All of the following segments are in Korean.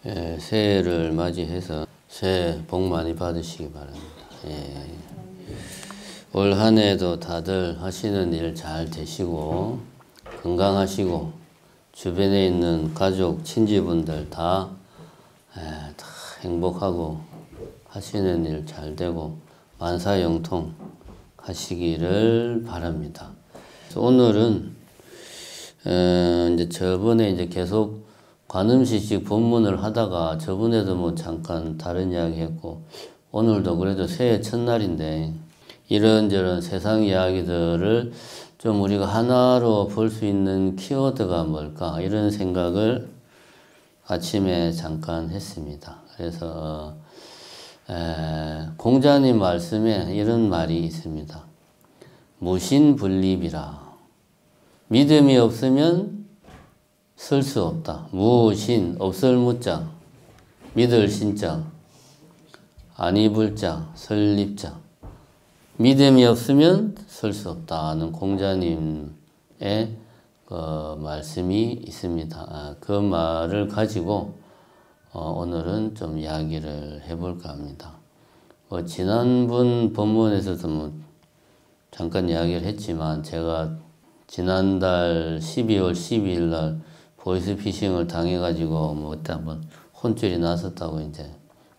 예, 새해를 맞이해서 새해 복 많이 받으시기 바랍니다. 예. 올 한 해도 다들 하시는 일 잘 되시고 건강하시고 주변에 있는 가족, 친지분들 다 행복하고 하시는 일 잘 되고 만사형통 하시기를 바랍니다. 오늘은 이제 저번에 이제 계속 관음시식 본문을 하다가 저번에도 뭐 잠깐 다른 이야기 했고 오늘도 그래도 새해 첫날인데 이런저런 세상 이야기들을 좀 우리가 하나로 볼 수 있는 키워드가 뭘까 이런 생각을 아침에 잠깐 했습니다. 그래서 공자님 말씀에 이런 말이 있습니다. 무신분립이라. 믿음이 없으면 설 수 없다. 무신, 없을 무자, 믿을 신자, 아니불 자, 설립자. 믿음이 없으면 설 수 없다는 공자님의 말씀이 있습니다. 그 말을 가지고 오늘은 좀 이야기를 해볼까 합니다. 지난번 본문에서도 뭐 잠깐 이야기를 했지만 제가 지난달 12월 12일 날 보이스피싱을 당해가지고 뭐 그때 한번 혼쭐이 났었다고 이제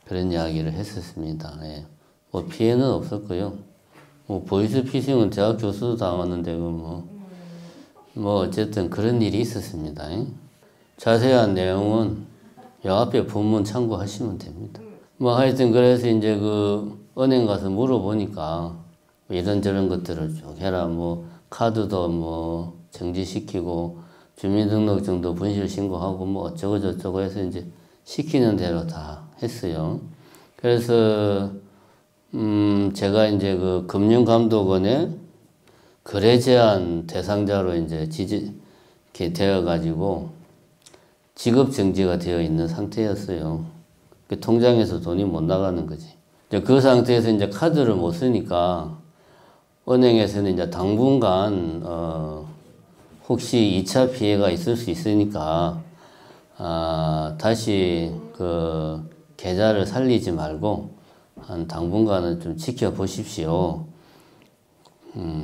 그런 이야기를 했었습니다. 예. 뭐 피해는 없었고요. 뭐 보이스피싱은 대학 교수도 당했는데 뭐 어쨌든 그런 일이 있었습니다. 예. 자세한 내용은 요 앞에 본문 참고하시면 됩니다. 뭐 하여튼 그래서 이제 그 은행 가서 물어보니까 이런저런 것들을 쭉 해라. 뭐 카드도 뭐 정지시키고 주민등록증도 분실 신고하고 뭐 어쩌고 저쩌고 해서 이제 시키는 대로 다 했어요. 그래서 제가 이제 그 금융감독원에 거래 제한 대상자로 이제 이렇게 되어 가지고 지급 정지가 되어 있는 상태였어요. 통장에서 돈이 못 나가는 거지. 그 상태에서 이제 카드를 못 쓰니까 은행에서는 이제 당분간 혹시 2차 피해가 있을 수 있으니까 다시 그 계좌를 살리지 말고 한 당분간은 좀 지켜보십시오.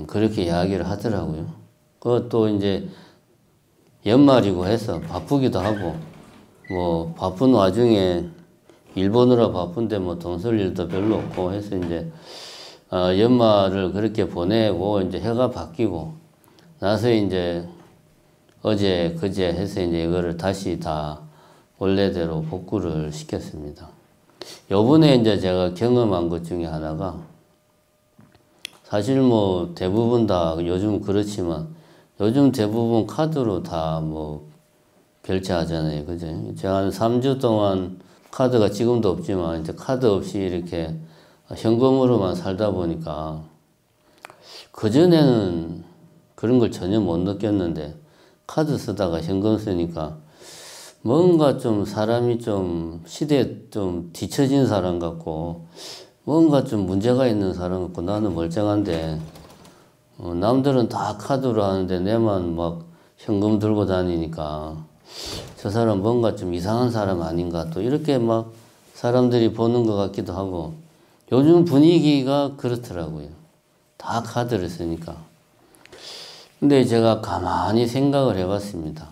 그렇게 이야기를 하더라고요. 그것도 이제 연말이고 해서 바쁘기도 하고 뭐 바쁜 와중에 일 보느라 바쁜데 뭐 돈 쓸 일도 별로 없고 해서 이제 연말을 그렇게 보내고 이제 해가 바뀌고 나서 이제 어제 그제 해서 이제 이거를 다시 다 원래대로 복구를 시켰습니다. 요번에 이제 제가 경험한 것 중에 하나가 사실 뭐 대부분 다 요즘 그렇지만 요즘 대부분 카드로 다 뭐 결제하잖아요. 그죠? 제가 한 3주 동안 카드가 지금도 없지만 이제 카드 없이 이렇게 현금으로만 살다 보니까 그전에는 그런 걸 전혀 못 느꼈는데 카드 쓰다가 현금 쓰니까 뭔가 좀 사람이 좀 시대에 좀 뒤처진 사람 같고 뭔가 좀 문제가 있는 사람 같고 나는 멀쩡한데 남들은 다 카드로 하는데 내만 막 현금 들고 다니니까 저 사람 뭔가 좀 이상한 사람 아닌가 또 이렇게 막 사람들이 보는 것 같기도 하고 요즘 분위기가 그렇더라고요. 다 카드를 쓰니까. 근데 제가 가만히 생각을 해봤습니다.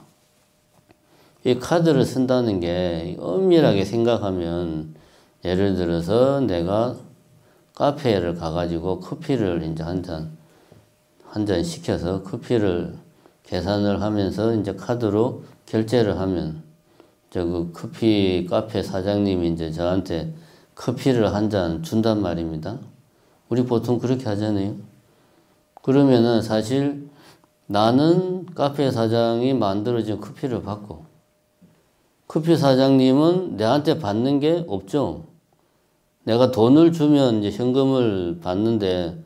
이 카드를 쓴다는 게 엄밀하게 생각하면 예를 들어서 내가 카페를 가가지고 커피를 이제 한 잔 시켜서 커피를 계산을 하면서 이제 카드로 결제를 하면 그 커피 카페 사장님이 이제 저한테 커피를 한 잔 준단 말입니다. 우리 보통 그렇게 하잖아요. 그러면은 사실 나는 카페 사장이 만들어진 커피를 받고 커피 사장님은 내한테 받는 게 없죠. 내가 돈을 주면 이제 현금을 받는데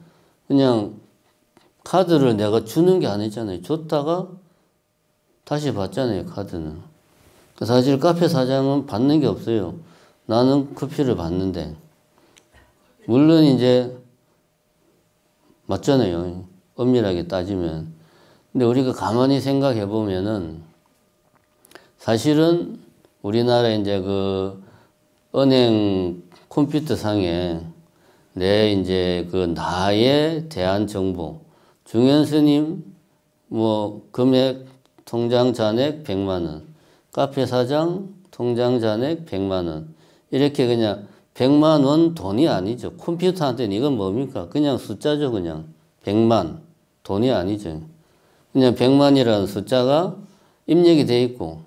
그냥 카드를 내가 주는 게 아니잖아요. 줬다가 다시 받잖아요. 카드는. 사실 카페 사장은 받는 게 없어요. 나는 커피를 받는데 물론 이제 맞잖아요. 엄밀하게 따지면. 근데 우리가 가만히 생각해 보면은 사실은 우리나라 이제 그 은행 컴퓨터 상에 내 이제 그 나에 대한 정보, 중현 스님 뭐 금액 통장 잔액 100만 원, 카페 사장 통장 잔액 100만 원, 이렇게 그냥 100만 원 돈이 아니죠. 컴퓨터한테는 이건 뭡니까? 그냥 숫자죠. 그냥 100만 돈이 아니죠. 그냥 100만이라는 숫자가 입력이 돼 있고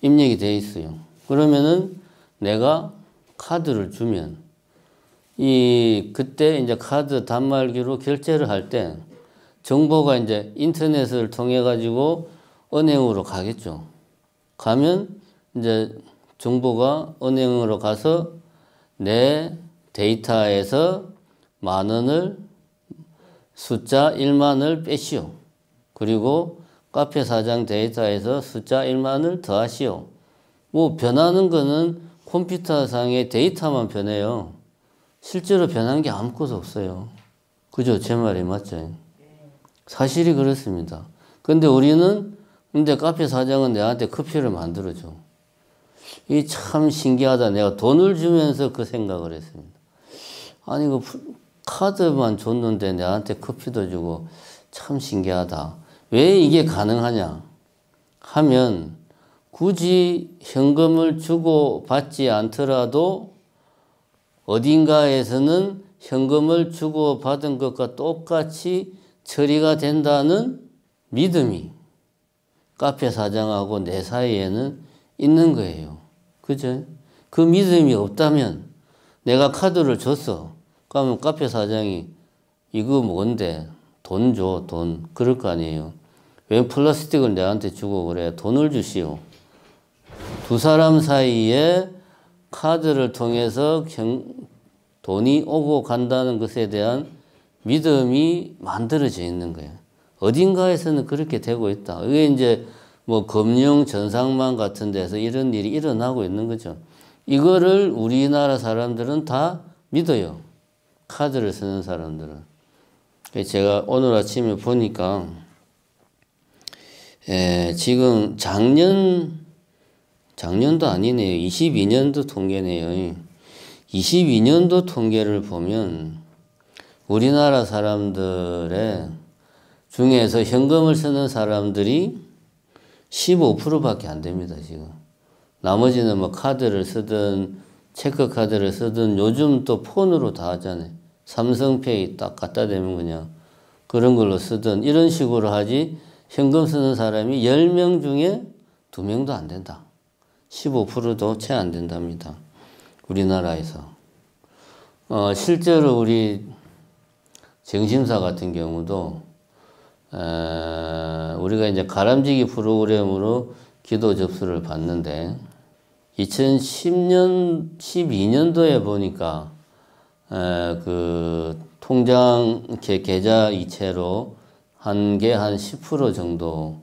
입력이 돼 있어요. 그러면은 내가 카드를 주면 그때 이제 카드 단말기로 결제를 할 때 정보가 이제 인터넷을 통해 가지고 은행으로 가겠죠. 가면 이제 정보가 은행으로 가서 내 데이터에서 만 원을 숫자 1만을 빼시오. 그리고 카페 사장 데이터에서 숫자 1만을 더하시오. 뭐 변하는 거는 컴퓨터상의 데이터만 변해요. 실제로 변한 게 아무것도 없어요. 그죠? 제 말이 맞죠? 사실이 그렇습니다. 근데 우리는 근데 카페 사장은 내한테 커피를 만들어줘. 이게 참 신기하다. 내가 돈을 주면서 그 생각을 했습니다. 아니 그 카드만 줬는데 내한테 커피도 주고 참 신기하다. 왜 이게 가능하냐 하면 굳이 현금을 주고 받지 않더라도 어딘가에서는 현금을 주고 받은 것과 똑같이 처리가 된다는 믿음이 카페 사장하고 내 사이에는 있는 거예요. 그죠? 그 믿음이 없다면 내가 카드를 줬어. 그러면 카페 사장이 이거 뭔데? 돈 줘, 돈. 그럴 거 아니에요. 왜 플라스틱을 내한테 주고 그래? 돈을 주시오. 두 사람 사이에 카드를 통해서 돈이 오고 간다는 것에 대한 믿음이 만들어져 있는 거예요. 어딘가에서는 그렇게 되고 있다. 이게 이제 뭐 금융 전상망 같은 데서 이런 일이 일어나고 있는 거죠. 이거를 우리나라 사람들은 다 믿어요. 카드를 쓰는 사람들은. 제가 오늘 아침에 보니까 지금 작년도 아니네요. 22년도 통계네요. 22년도 통계를 보면 우리나라 사람들의 중에서 현금을 쓰는 사람들이 15%밖에 안 됩니다, 지금. 나머지는 뭐 카드를 쓰든 체크카드를 쓰든 요즘 또 폰으로 다 하잖아요. 삼성페이 딱 갖다 대면 그냥 그런 걸로 쓰든 이런 식으로 하지 현금 쓰는 사람이 10명 중에 2명도 안 된다. 15%도 채 안 된답니다. 우리나라에서. 실제로 우리 정심사 같은 경우도 우리가 이제 가람지기 프로그램으로 기도 접수를 받는데 2010년, 12년도에 보니까 그 통장 계좌 이체로 한 게 한 10% 정도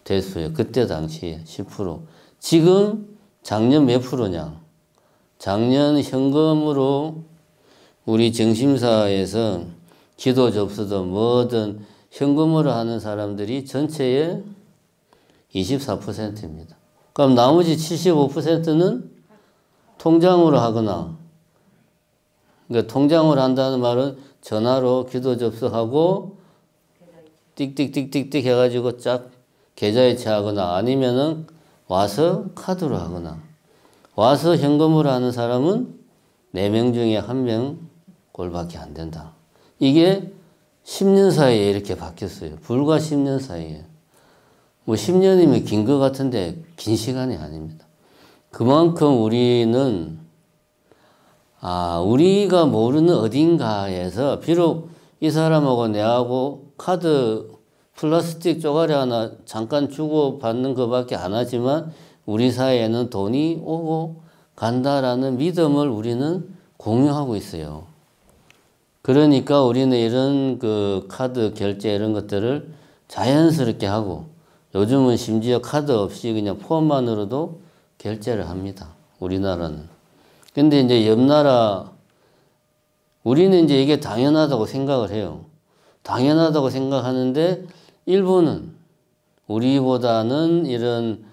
됐어요. 그때 당시에 10%. 지금 작년 몇 프로냐? 작년 현금으로 우리 정심사에서 기도 접수든 뭐든 현금으로 하는 사람들이 전체의 24%입니다. 그럼 나머지 75%는 통장으로 하거나, 그러니까 통장으로 한다는 말은 전화로 기도 접수하고 띡띡띡띡띡 해가지고 쫙 계좌이체하거나 아니면은 와서 카드로 하거나, 와서 현금으로 하는 사람은 4명 중에 1명 꼴밖에 안 된다. 이게 10년 사이에 이렇게 바뀌었어요. 불과 10년 사이에. 뭐 10년이면 긴 것 같은데 긴 시간이 아닙니다. 그만큼 우리는 우리가 모르는 어딘가에서 비록 이 사람하고 내하고 카드 플라스틱 쪼가리 하나 잠깐 주고 받는 것밖에 안 하지만 우리 사이에는 돈이 오고 간다라는 믿음을 우리는 공유하고 있어요. 그러니까 우리는 이런 그 카드 결제 이런 것들을 자연스럽게 하고 요즘은 심지어 카드 없이 그냥 폰만으로도 결제를 합니다. 우리나라는. 근데 이제 옆 나라, 우리는 이제 이게 당연하다고 생각을 해요. 당연하다고 생각하는데 일본은 우리보다는 이런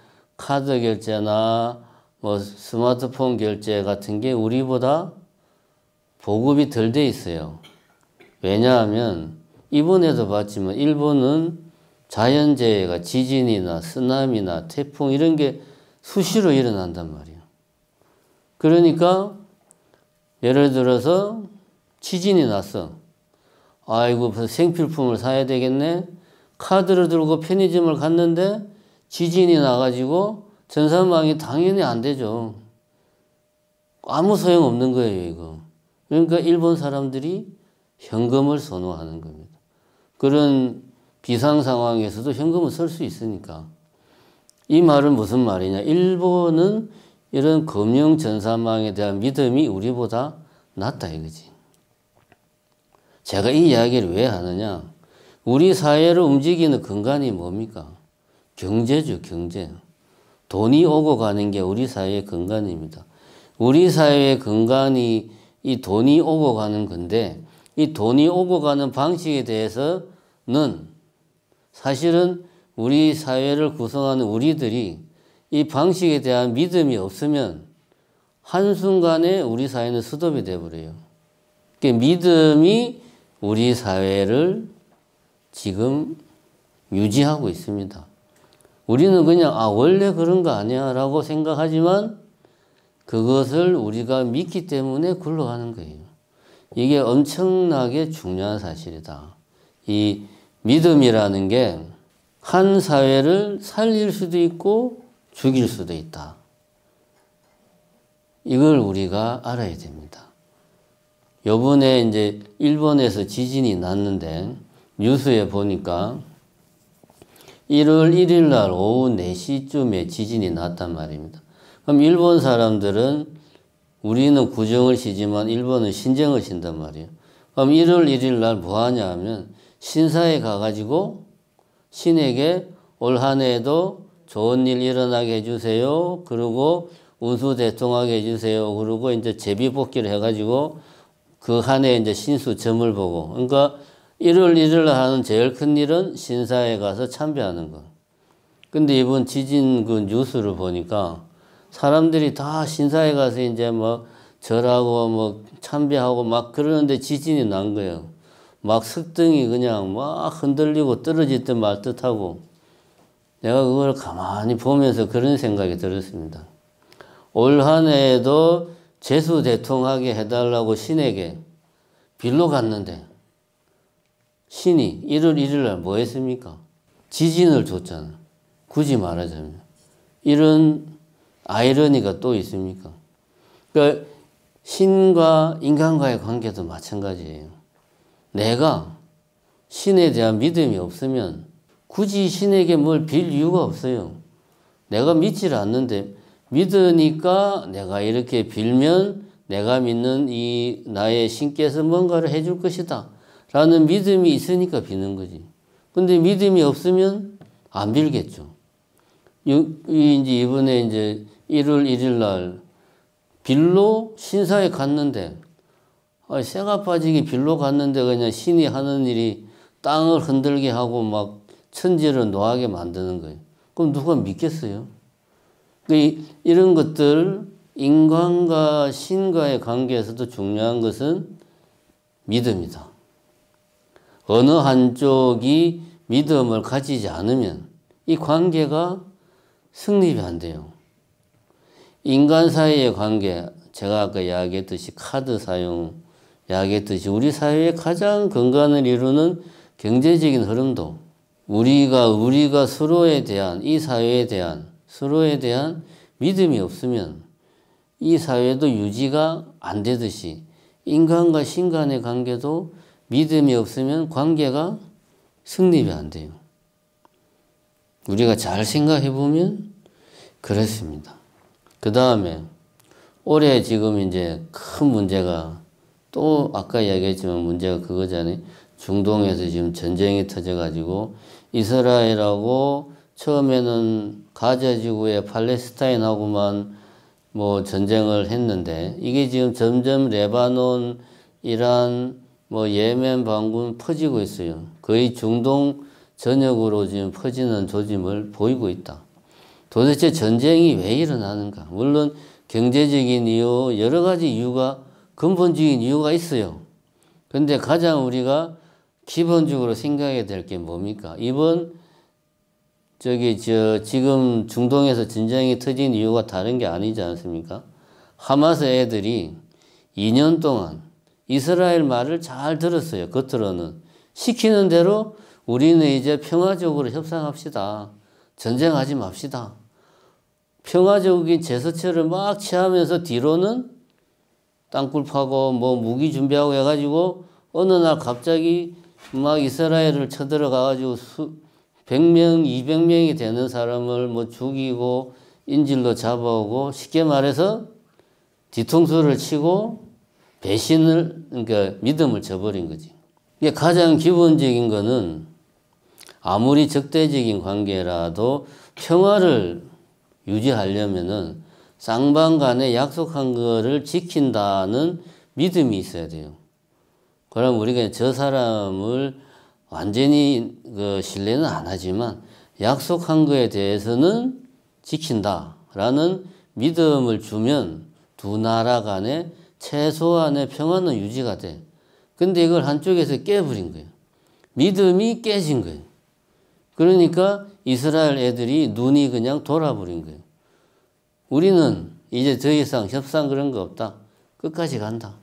카드 결제나 뭐 스마트폰 결제 같은 게 우리보다 보급이 덜 돼 있어요. 왜냐하면 이번에도 봤지만 일본은 자연재해가 지진이나 쓰나미나 태풍 이런 게 수시로 일어난단 말이에요. 그러니까 예를 들어서 지진이 났어. 아이고 벌써 생필품을 사야 되겠네. 카드를 들고 편의점을 갔는데 지진이 나가지고 전산망이 당연히 안 되죠. 아무 소용없는 거예요, 이거. 그러니까 일본 사람들이 현금을 선호하는 겁니다. 그런 비상 상황에서도 현금을 쓸 수 있으니까. 이 말은 무슨 말이냐. 일본은 이런 금융 전산망에 대한 믿음이 우리보다 낫다 이거지. 제가 이 이야기를 왜 하느냐. 우리 사회를 움직이는 근간이 뭡니까? 경제죠, 경제. 돈이 오고 가는 게 우리 사회의 근간입니다. 우리 사회의 근간이 이 돈이 오고 가는 건데 이 돈이 오고 가는 방식에 대해서는 사실은 우리 사회를 구성하는 우리들이 이 방식에 대한 믿음이 없으면 한순간에 우리 사회는 스톱이 돼버려요. 믿음이 우리 사회를 지금 유지하고 있습니다. 우리는 그냥 원래 그런 거 아니야 라고 생각하지만 그것을 우리가 믿기 때문에 굴러가는 거예요. 이게 엄청나게 중요한 사실이다. 이 믿음이라는 게 한 사회를 살릴 수도 있고 죽일 수도 있다. 이걸 우리가 알아야 됩니다. 요번에 이제 일본에서 지진이 났는데 뉴스에 보니까 1월 1일 날 오후 4시쯤에 지진이 났단 말입니다. 그럼 일본 사람들은 우리는 구정을 쉬지만 일본은 신정을 쉰단 말이에요. 그럼 1월 1일 날 뭐 하냐 하면 신사에 가가지고 신에게 올 한 해에도 좋은 일 일어나게 해주세요. 그리고 운수 대통하게 해주세요. 그리고 이제 제비뽑기를 해가지고 그 한 해 이제 신수 점을 보고. 그러니까 1월 1일 날 하는 제일 큰 일은 신사에 가서 참배하는 거. 근데 이번 지진 그 뉴스를 보니까 사람들이 다 신사에 가서 이제 뭐 절하고 뭐 참배하고 막 그러는데 지진이 난 거예요. 막 석등이 그냥 막 흔들리고 떨어질 듯 말 듯하고 내가 그걸 가만히 보면서 그런 생각이 들었습니다. 올 한 해에도 재수 대통하게 해달라고 신에게 빌러 갔는데 신이 1월 1일 날 뭐 했습니까? 지진을 줬잖아. 굳이 말하자면. 이런 아이러니가 또 있습니까? 그러니까 신과 인간과의 관계도 마찬가지예요. 내가 신에 대한 믿음이 없으면 굳이 신에게 뭘 빌 이유가 없어요. 내가 믿질 않는데 믿으니까 내가 이렇게 빌면 내가 믿는 이 나의 신께서 뭔가를 해줄 것이다 라는 믿음이 있으니까 비는 거지. 근데 믿음이 없으면 안 빌겠죠. 이제 이번에 이제 1월 1일 날 빌로 신사에 갔는데 새가 빠지게 빌로 갔는데 그냥 신이 하는 일이 땅을 흔들게 하고 막 천지를 노하게 만드는 거예요. 그럼 누가 믿겠어요? 이런 것들 인간과 신과의 관계에서도 중요한 것은 믿음이다. 어느 한쪽이 믿음을 가지지 않으면 이 관계가 성립이 안 돼요. 인간 사이의 관계, 제가 아까 이야기했듯이 카드 사용, 이야기했듯이 우리 사회의 가장 근간을 이루는 경제적인 흐름도 우리가 서로에 대한, 이 사회에 대한, 서로에 대한 믿음이 없으면 이 사회도 유지가 안 되듯이 인간과 신 간의 관계도 믿음이 없으면 관계가 성립이 안 돼요. 우리가 잘 생각해 보면 그렇습니다. 그 다음에 올해 지금 이제 큰 문제가 또 아까 이야기했지만 문제가 그거잖아요. 중동에서 지금 전쟁이 터져가지고 이스라엘하고 처음에는 가자 지구의 팔레스타인하고만 뭐 전쟁을 했는데 이게 지금 점점 레바논, 이란, 뭐 예멘 반군 퍼지고 있어요. 거의 중동 전역으로 지금 퍼지는 조짐을 보이고 있다. 도대체 전쟁이 왜 일어나는가? 물론 경제적인 이유, 여러 가지 이유가, 근본적인 이유가 있어요. 근데 가장 우리가 기본적으로 생각해야 될 게 뭡니까? 이번 지금 중동에서 전쟁이 터진 이유가 다른 게 아니지 않습니까? 하마스 애들이 2년 동안 이스라엘 말을 잘 들었어요. 겉으로는. 시키는 대로 우리는 이제 평화적으로 협상합시다. 전쟁하지 맙시다. 평화적인 제스처를 막 취하면서 뒤로는 땅굴 파고 뭐 무기 준비하고 해가지고 어느 날 갑자기 막 이스라엘을 쳐들어가가지고 100명, 200명이 되는 사람을 뭐 죽이고 인질로 잡아오고 쉽게 말해서 뒤통수를 치고 배신을, 그러니까 믿음을 저버린 거지. 이게 가장 기본적인 거는 아무리 적대적인 관계라도 평화를 유지하려면은 쌍방 간에 약속한 거를 지킨다는 믿음이 있어야 돼요. 그럼 우리가 저 사람을 완전히 신뢰는 안 하지만 약속한 거에 대해서는 지킨다라는 믿음을 주면 두 나라 간에 최소한의 평화는 유지가 돼. 근데 이걸 한쪽에서 깨버린 거예요. 믿음이 깨진 거예요. 그러니까 이스라엘 애들이 눈이 그냥 돌아버린 거예요. 우리는 이제 더 이상 협상 그런 거 없다. 끝까지 간다.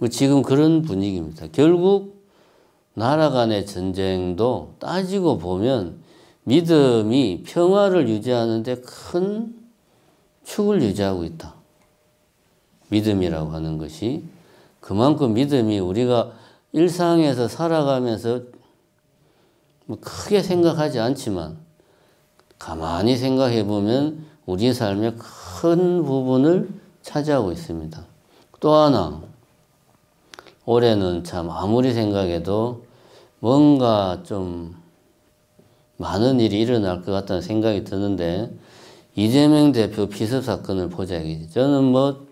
지금 그런 분위기입니다. 결국 나라 간의 전쟁도 따지고 보면 믿음이 평화를 유지하는 데 큰 축을 유지하고 있다. 믿음이라고 하는 것이 그만큼 믿음이 우리가 일상에서 살아가면서 뭐 크게 생각하지 않지만 가만히 생각해 보면 우리 삶의 큰 부분을 차지하고 있습니다. 또 하나, 올해는 참 아무리 생각해도 뭔가 좀 많은 일이 일어날 것 같다는 생각이 드는데, 이재명 대표 피습 사건을 보자. 저는 뭐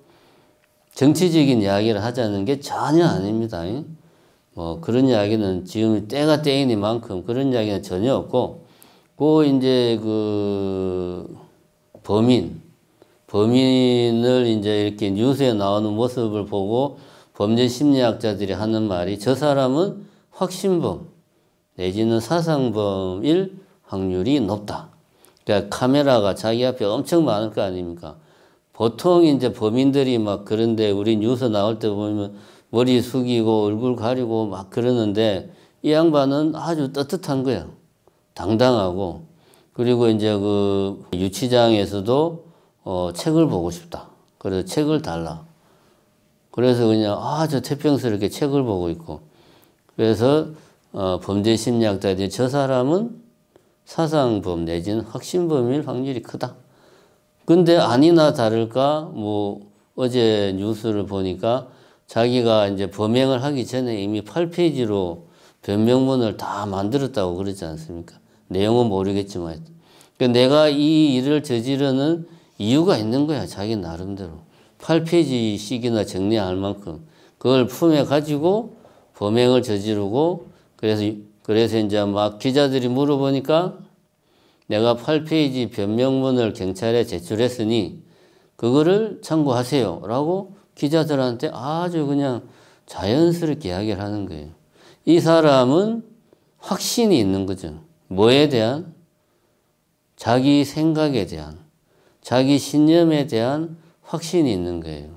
정치적인 이야기를 하자는 게 전혀 아닙니다. 뭐 그런 이야기는 지금 때가 때이니만큼 그런 이야기는 전혀 없고, 이제 범인을 이제 이렇게 뉴스에 나오는 모습을 보고 범죄 심리학자들이 하는 말이, 저 사람은 확신범 내지는 사상범일 확률이 높다. 그러니까 카메라가 자기 앞에 엄청 많을 거 아닙니까? 보통 이제 범인들이 막 그런데 우리 뉴스 나올 때 보면 머리 숙이고 얼굴 가리고 막 그러는데, 이 양반은 아주 떳떳한 거야. 당당하고. 그리고 이제 유치장에서도 책을 보고 싶다. 그래서 책을 달라. 그래서 그냥 아주 태평스럽게 책을 보고 있고. 그래서 범죄 심리학자들이 저 사람은 사상범 내지는 확신범일 확률이 크다. 근데 아니나 다를까 뭐 어제 뉴스를 보니까 자기가 이제 범행을 하기 전에 이미 8페이지로 변명문을 다 만들었다고 그러지 않습니까? 내용은 모르겠지만. 그러니까 내가 이 일을 저지르는 이유가 있는 거야, 자기 나름대로. 8페이지씩이나 정리할 만큼. 그걸 품에 가지고 범행을 저지르고, 그래서 이제 막 기자들이 물어보니까 내가 8페이지 변명문을 경찰에 제출했으니 그거를 참고하세요 라고 기자들한테 아주 그냥 자연스럽게 이야기를 하는 거예요. 이 사람은 확신이 있는 거죠. 뭐에 대한? 자기 생각에 대한, 자기 신념에 대한 확신이 있는 거예요.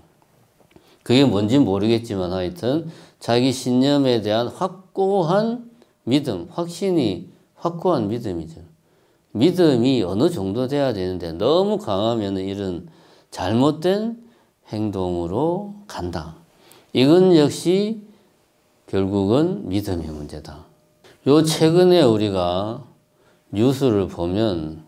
그게 뭔지 모르겠지만 하여튼 자기 신념에 대한 확고한 믿음, 확신이 확고한 믿음이죠. 믿음이 어느 정도 돼야 되는데 너무 강하면 이런 잘못된 행동으로 간다. 이건 역시 결국은 믿음의 문제다. 요 최근에 우리가 뉴스를 보면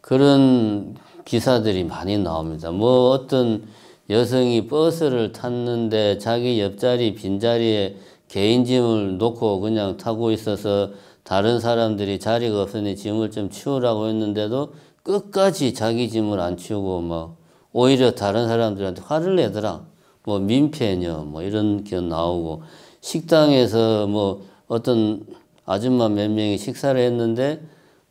그런 기사들이 많이 나옵니다. 뭐 어떤 여성이 버스를 탔는데 자기 옆자리 빈자리에 개인 짐을 놓고 그냥 타고 있어서 다른 사람들이 자리가 없으니 짐을 좀 치우라고 했는데도 끝까지 자기 짐을 안 치우고 뭐 오히려 다른 사람들한테 화를 내더라. 뭐 민폐녀 뭐 이런 게 나오고, 식당에서 뭐 어떤 아줌마 몇 명이 식사를 했는데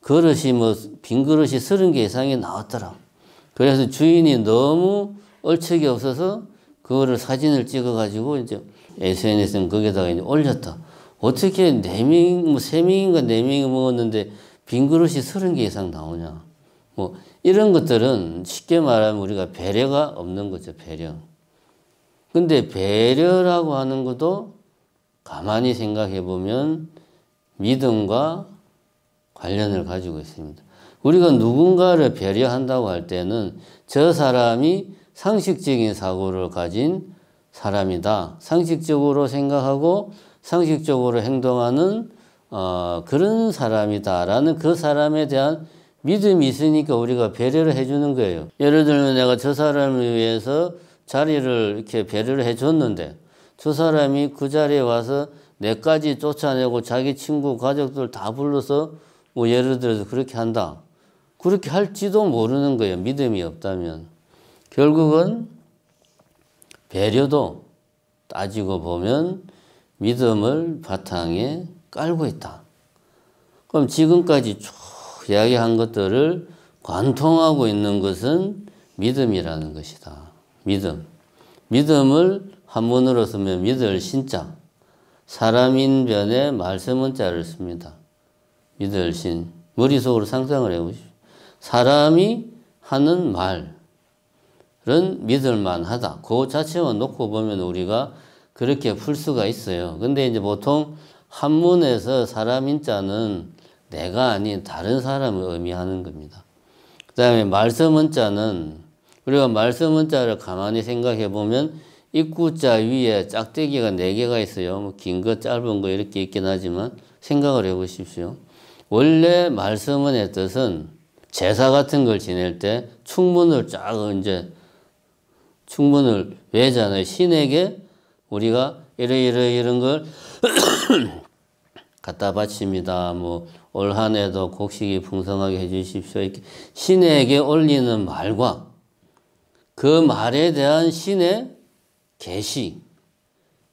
그릇이 뭐 빈 그릇이 30개 이상이 나왔더라. 그래서 주인이 너무 얼척이 없어서 그거를 사진을 찍어가지고 이제 SNS는 거기다가 이제 올렸다. 어떻게 4명, 뭐 3명인가 4명이 먹었는데 빈 그릇이 30개 이상 나오냐. 뭐 이런 것들은 쉽게 말하면 우리가 배려가 없는 거죠. 배려. 근데 배려라고 하는 것도 가만히 생각해 보면 믿음과 관련을 가지고 있습니다. 우리가 누군가를 배려한다고 할 때는 저 사람이 상식적인 사고를 가진 사람이다. 상식적으로 생각하고 상식적으로 행동하는 그런 사람이다라는 그 사람에 대한 믿음이 있으니까 우리가 배려를 해주는 거예요. 예를 들면 내가 저 사람을 위해서 자리를 이렇게 배려를 해줬는데 저 사람이 그 자리에 와서 내까지 쫓아내고 자기 친구 가족들 다 불러서 뭐 예를 들어서 그렇게 한다. 그렇게 할지도 모르는 거예요. 믿음이 없다면. 결국은 배려도 따지고 보면 믿음을 바탕에 깔고 있다. 그럼 지금까지 쭉 이야기한 것들을 관통하고 있는 것은 믿음이라는 것이다. 믿음. 믿음을 한문으로 쓰면 믿을 신자. 사람인 변에 말씀은 자를 씁니다. 믿을 신. 머릿속으로 상상을 해보십시오. 사람이 하는 말은 믿을만하다. 그 자체만 놓고 보면 우리가 그렇게 풀 수가 있어요. 근데 이제 보통 한문에서 사람인 자는 내가 아닌 다른 사람을 의미하는 겁니다. 그 다음에 말씀은 자는 우리가 말씀은 자를 가만히 생각해 보면 입구자 위에 짝대기가 4개가 있어요. 뭐 긴 거 짧은 거 이렇게 있긴 하지만 생각을 해 보십시오. 원래 말씀은의 뜻은 제사 같은 걸 지낼 때 충문을 쫙 이제 충문을 외잖아요. 신에게 우리가 이런 걸 갖다 바칩니다. 뭐 올 한 해도 곡식이 풍성하게 해주십시오. 이렇게 신에게 올리는 말과 그 말에 대한 신의 계시.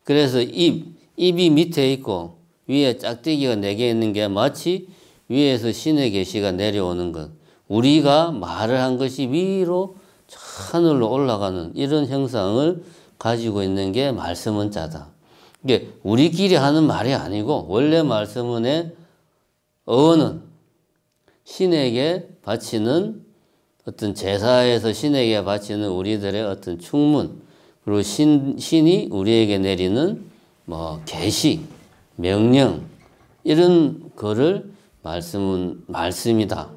그래서 입이 밑에 있고 위에 짝대기가 4개 있는 게 마치 위에서 신의 계시가 내려오는 것. 우리가 말을 한 것이 위로 하늘로 올라가는 이런 형상을 가지고 있는 게 말씀은 자다. 이게 우리끼리 하는 말이 아니고 원래 말씀은의 어원은 신에게 바치는 어떤 제사에서 신에게 바치는 우리들의 어떤 충문, 그리고 신이 우리에게 내리는 뭐 계시, 명령 이런 거를 말씀은 말씀이다.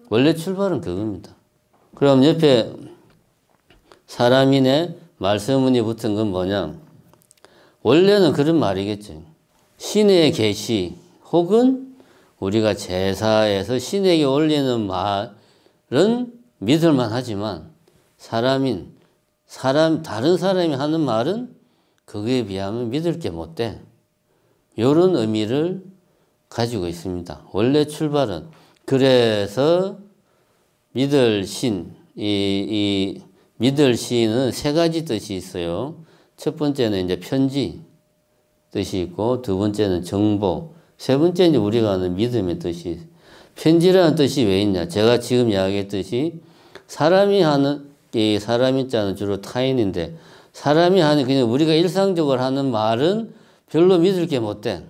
원래 출발은 그겁니다. 그럼 옆에 사람인의 말씀문이 붙은 건 뭐냐? 원래는 그런 말이겠죠. 신의 계시 혹은 우리가 제사에서 신에게 올리는 말은 믿을만 하지만 다른 사람이 하는 말은 그거에 비하면 믿을 게 못 돼. 이런 의미를 가지고 있습니다. 원래 출발은. 그래서 믿을 신, 이 믿을 시는 3가지 뜻이 있어요. 첫 번째는 이제 편지 뜻이 있고, 두 번째는 정보, 세 번째는 우리가 아는 믿음의 뜻이 있어요. 편지라는 뜻이 왜 있냐? 제가 지금 이야기했듯이 사람이 하는, 이 사람인 자는 주로 타인인데, 사람이 하는 그냥 우리가 일상적으로 하는 말은 별로 믿을 게 못 돼.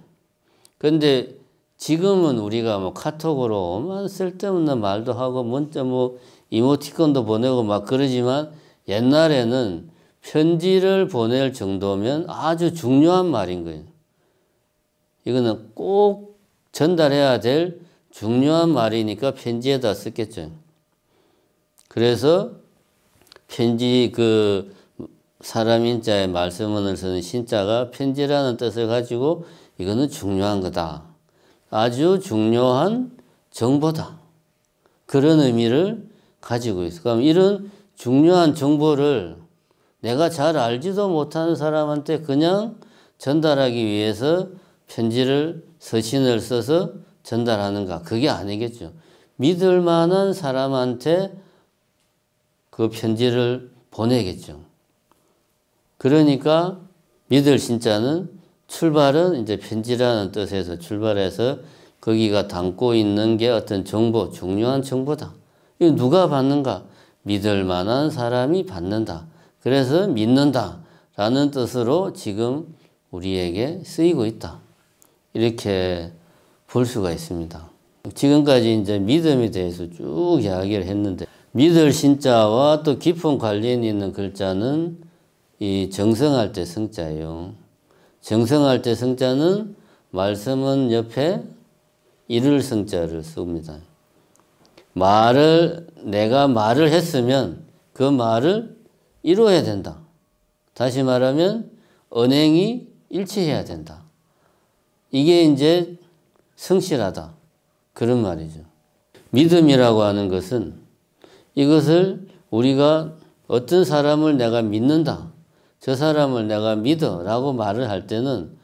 그런데 지금은 우리가 뭐 카톡으로 쓸데없는 말도 하고 문자 뭐 이모티콘도 보내고 막 그러지만 옛날에는 편지를 보낼 정도면 아주 중요한 말인 거예요. 이거는 꼭 전달해야 될 중요한 말이니까 편지에다 썼겠죠. 그래서 편지 그 사람인자의 말씀문을 쓰는 신자가 편지라는 뜻을 가지고 이거는 중요한 거다. 아주 중요한 정보다. 그런 의미를 가지고 있어. 그럼 이런 중요한 정보를 내가 잘 알지도 못하는 사람한테 그냥 전달하기 위해서 편지를 서신을 써서 전달하는가? 그게 아니겠죠. 믿을 만한 사람한테 그 편지를 보내겠죠. 그러니까 믿을 신자는 출발은 이제 편지라는 뜻에서 출발해서 거기가 담고 있는 게 어떤 정보, 중요한 정보다. 이거 누가 받는가? 믿을 만한 사람이 받는다. 그래서 믿는다 라는 뜻으로 지금 우리에게 쓰이고 있다. 이렇게 볼 수가 있습니다. 지금까지 이제 믿음에 대해서 쭉 이야기를 했는데, 믿을 신자와 또 깊은 관련이 있는 글자는 이 정성할 때 성자예요. 정성할 때 성자는 말씀은 옆에 이를 성자를 씁니다. 내가 말을 했으면 그 말을 이루어야 된다. 다시 말하면 언행이 일치해야 된다. 이게 이제 성실하다. 그런 말이죠. 믿음이라고 하는 것은 이것을 우리가 어떤 사람을 내가 믿는다. 저 사람을 내가 믿어 라고 말을 할 때는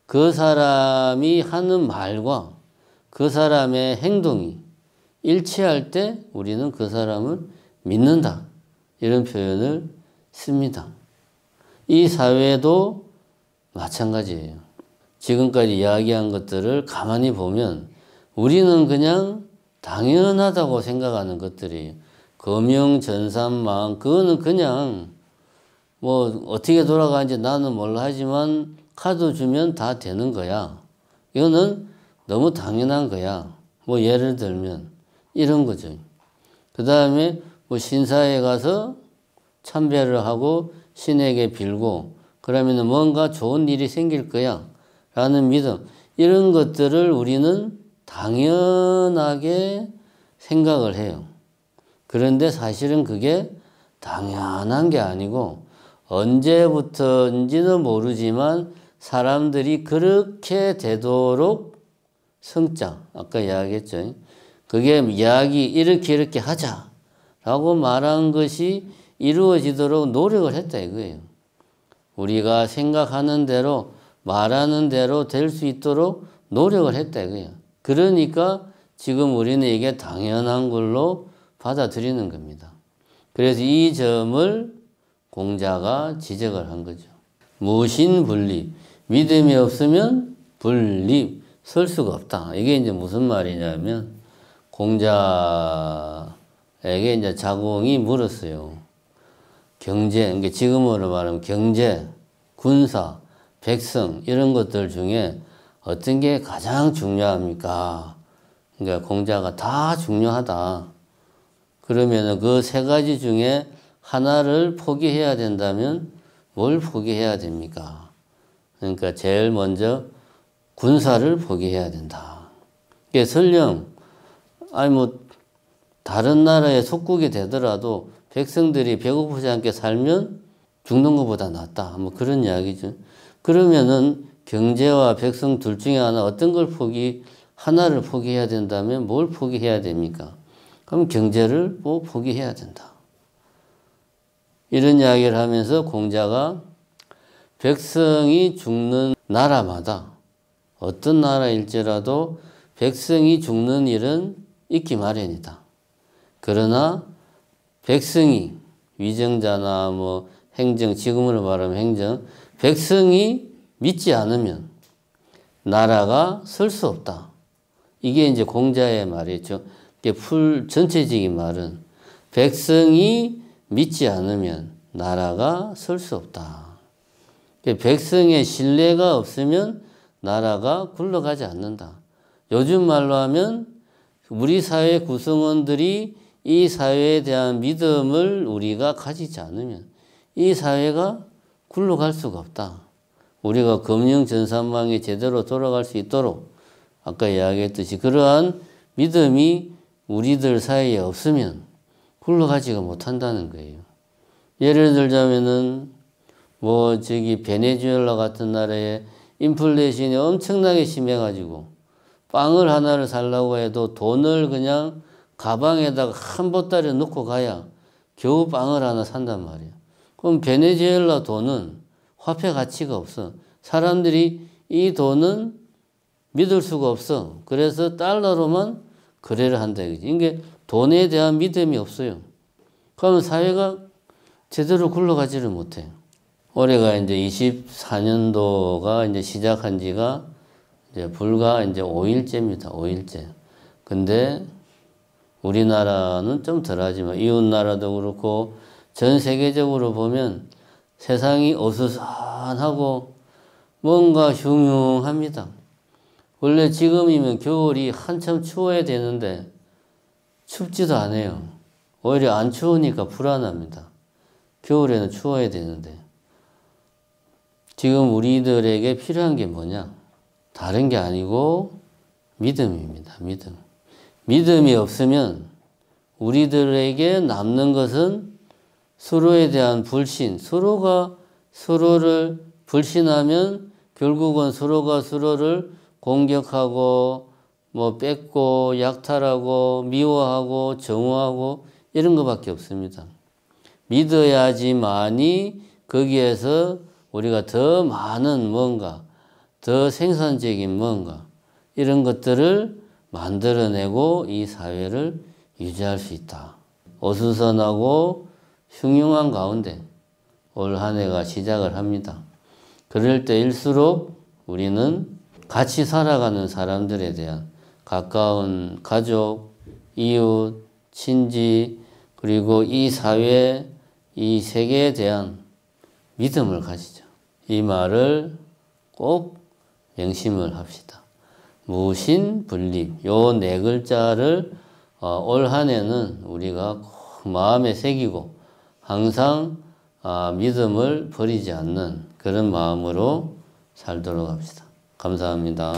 그 사람이 하는 말과 그 사람의 행동이 일치할 때 우리는 그 사람을 믿는다. 이런 표현을 씁니다. 이 사회도 마찬가지예요. 지금까지 이야기한 것들을 가만히 보면 우리는 그냥 당연하다고 생각하는 것들이에요. 금융, 전산망, 그거는 그냥 뭐 어떻게 돌아가는지 나는 몰라 하지만 카드 주면 다 되는 거야. 이거는 너무 당연한 거야. 뭐 예를 들면 이런 거죠. 그 다음에 뭐 신사에 가서 참배를 하고 신에게 빌고 그러면 뭔가 좋은 일이 생길 거야 라는 믿음, 이런 것들을 우리는 당연하게 생각을 해요. 그런데 사실은 그게 당연한 게 아니고 언제부터인지는 모르지만 사람들이 그렇게 되도록 성자, 아까 이야기했죠. 그게 이렇게 하자라고 말한 것이 이루어지도록 노력을 했다 이거예요. 우리가 생각하는 대로 말하는 대로 될 수 있도록 노력을 했다 이거예요. 그러니까 지금 우리는 이게 당연한 걸로 받아들이는 겁니다. 그래서 이 점을 공자가 지적을 한 거죠. 무신분립, 믿음이 없으면 분립, 설 수가 없다. 이게 이제 무슨 말이냐면 공자에게 이제 자공이 물었어요. 경제, 그러니까 지금으로 말하면 경제, 군사, 백성 이런 것들 중에 어떤 게 가장 중요합니까? 그러니까 공자가 다 중요하다. 그러면 그 세 가지 중에 하나를 포기해야 된다면 뭘 포기해야 됩니까? 그러니까 제일 먼저 군사를 포기해야 된다. 이게 설령 다른 나라에 속국이 되더라도 백성들이 배고프지 않게 살면 죽는 것보다 낫다. 뭐 그런 이야기죠. 그러면은 경제와 백성 둘 중에 하나를 포기해야 된다면 뭘 포기해야 됩니까? 그럼 경제를 포기해야 된다. 이런 이야기를 하면서 공자가 백성이 죽는 나라마다 어떤 나라일지라도 백성이 죽는 일은 있기 마련이다. 그러나 백성이 위정자나 뭐 행정, 지금으로 말하면 행정, 백성이 믿지 않으면 나라가 설 수 없다. 이게 이제 공자의 말이죠. 전체적인 말은 백성이 믿지 않으면 나라가 설 수 없다. 백성의 신뢰가 없으면 나라가 굴러가지 않는다. 요즘 말로 하면 우리 사회 구성원들이 이 사회에 대한 믿음을 우리가 가지지 않으면 이 사회가 굴러갈 수가 없다. 우리가 금융 전산망이 제대로 돌아갈 수 있도록 아까 이야기했듯이 그러한 믿음이 우리들 사이에 없으면 굴러가지가 못한다는 거예요. 예를 들자면은 베네수엘라 같은 나라에 인플레이션이 엄청나게 심해가지고 빵을 하나를 사려고 해도 돈을 그냥 가방에다가 한 보따리 넣고 가야 겨우 빵을 하나 산단 말이야. 그럼 베네수엘라 돈은 화폐 가치가 없어. 사람들이 이 돈은 믿을 수가 없어. 그래서 달러로만 거래를 한다 이거지. 이게 돈에 대한 믿음이 없어요. 그러면 사회가 제대로 굴러가지를 못해. 올해가 이제 24년도가 이제 시작한 지가 이제 불과 이제 5일째입니다. 5일째. 근데 우리나라는 좀 덜하지만 이웃 나라도 그렇고 전 세계적으로 보면 세상이 어수선하고 뭔가 흉흉합니다. 원래 지금이면 겨울이 한참 추워야 되는데 춥지도 않아요. 오히려 안 추우니까 불안합니다. 겨울에는 추워야 되는데. 지금 우리들에게 필요한 게 뭐냐? 다른 게 아니고 믿음입니다. 믿음. 믿음이 없으면 우리들에게 남는 것은 서로에 대한 불신, 서로가 서로를 불신하면 결국은 서로가 서로를 공격하고 뭐 뺏고 약탈하고 미워하고 정오하고 이런 것밖에 없습니다. 믿어야지만이 거기에서 우리가 더 많은 뭔가, 더 생산적인 뭔가 이런 것들을 만들어내고 이 사회를 유지할 수 있다. 어수선하고 흉흉한 가운데 올 한 해가 시작을 합니다. 그럴 때일수록 우리는 같이 살아가는 사람들에 대한 가까운 가족, 이웃, 친지, 그리고 이 사회, 이 세계에 대한 믿음을 가지죠. 이 말을 꼭 명심을 합시다. 무신분립, 요 네 글자를 올 한 해는 우리가 꼭 마음에 새기고 항상 믿음을 버리지 않는 그런 마음으로 살도록 합시다. 감사합니다.